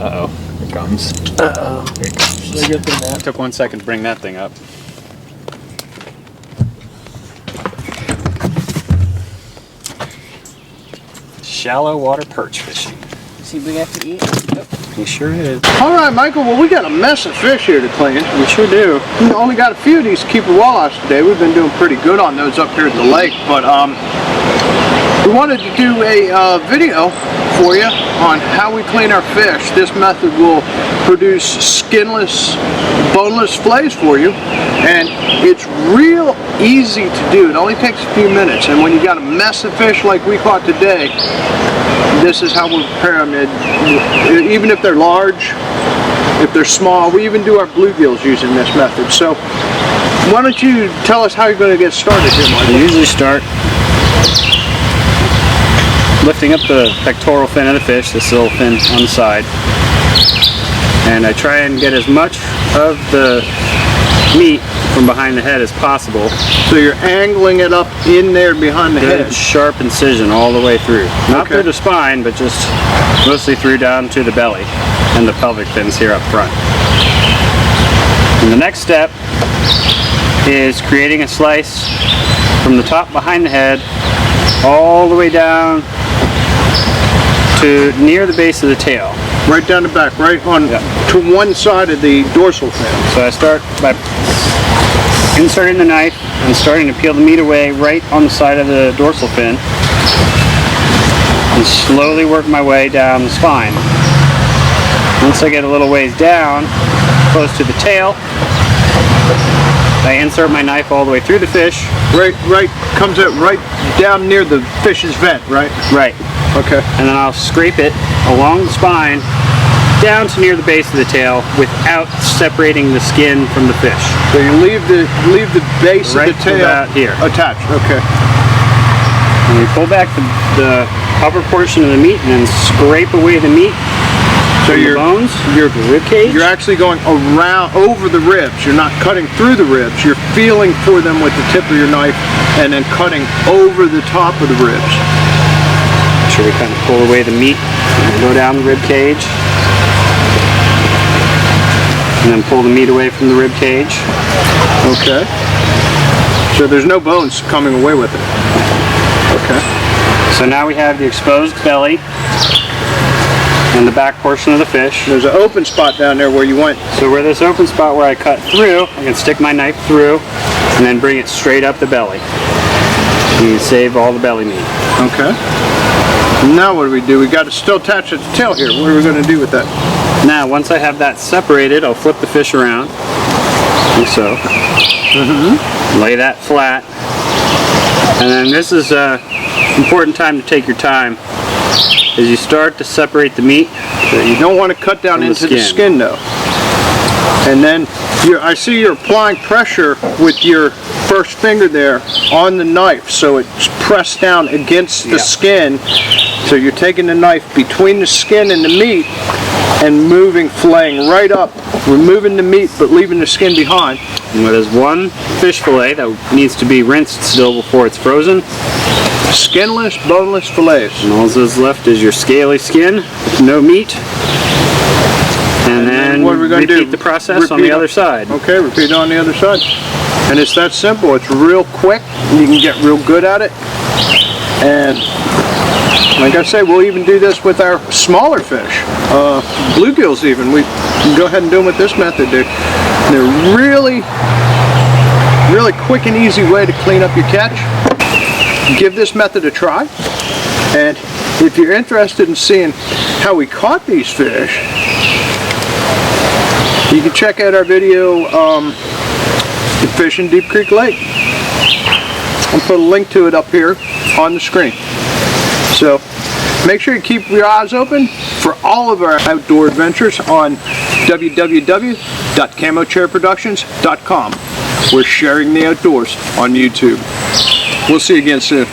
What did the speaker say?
Uh-oh, here it comes. Uh-oh. Here it comes. Should I get the net? Took 1 second to bring that thing up. Shallow water perch fishing. Is he big enough to eat? Yep, he sure is. All right, Michael, well, we got a mess of fish here to clean. We sure do. We only got a few of these keeper walleyes today. We've been doing pretty good on those up here at the lake, but we wanted to do a video for you on how we clean our fish. This method will produce skinless, boneless fillets for you, and it's real easy to do. It only takes a few minutes, and when you got a mess of fish like we caught today, this is how we prepare them. Even if they're large, if they're small, we even do our bluegills using this method. So why don't you tell us how you're going to get started here, Michael? I usually start lifting up the pectoral fin of the fish, this little fin on the side, and I try and get as much of the meat from behind the head as possible. So you're angling it up in there behind the Good head. sharp incision all the way through. Not Okay. through the spine, but just mostly through down to the belly and the pelvic fins here up front. And the next step is creating a slice from the top behind the head all the way down to near the base of the tail. Right down the back, right on to one side of the dorsal fin. So I start by inserting the knife and starting to peel the meat away right on the side of the dorsal fin, and slowly work my way down the spine. Once I get a little ways down, close to the tail, I insert my knife all the way through the fish. Right, comes out right down near the fish's vent, right? Right. Okay. And then I'll scrape it along the spine down to near the base of the tail without separating the skin from the fish. So you leave the base Right of the tail about here. attached. Okay. And you pull back the upper portion of the meat and then scrape away the meat. So your bones, your rib cage. You're actually going around over the ribs. You're not cutting through the ribs. You're feeling for them with the tip of your knife and then cutting over the top of the ribs. Make sure we kind of pull away the meat and go down the rib cage. And then pull the meat away from the rib cage. Okay. So there's no bones coming away with it. Okay. So now we have the exposed belly and the back portion of the fish. There's an open spot down there where you went. So where this open spot where I cut through, I can stick my knife through and then bring it straight up the belly. You can save all the belly meat. Okay. Now what do? We got to still attach it to the tail here. What are we going to do with that? Now once I have that separated, I'll flip the fish around, like so. Lay that flat. And then this is an important time to take your time. As you start to separate the meat, You don't want to cut down into the skin though. And then I see you're applying pressure with your first finger there on the knife, so it's pressed down against the skin. So you're taking the knife between the skin and the meat and moving, filleting right up, removing the meat but leaving the skin behind. And there's one fish fillet that needs to be rinsed still before it's frozen. Skinless, boneless fillets. And all that's left is your scaly skin with no meat. And then what are we going to do? Repeat the process on the other side. Okay, repeat it on the other side. And it's that simple. It's real quick. You can get real good at it. And like I say, we'll even do this with our smaller fish. Bluegills even. We can go ahead and do them with this method. They're really quick and easy way to clean up your catch. Give this method a try. And if you're interested in seeing how we caught these fish, you can check out our video, Fishing Deep Creek Lake. I'll put a link to it up here on the screen. So make sure you keep your eyes open for all of our outdoor adventures on www.camochairproductions.com. We're sharing the outdoors on YouTube. We'll see you again soon.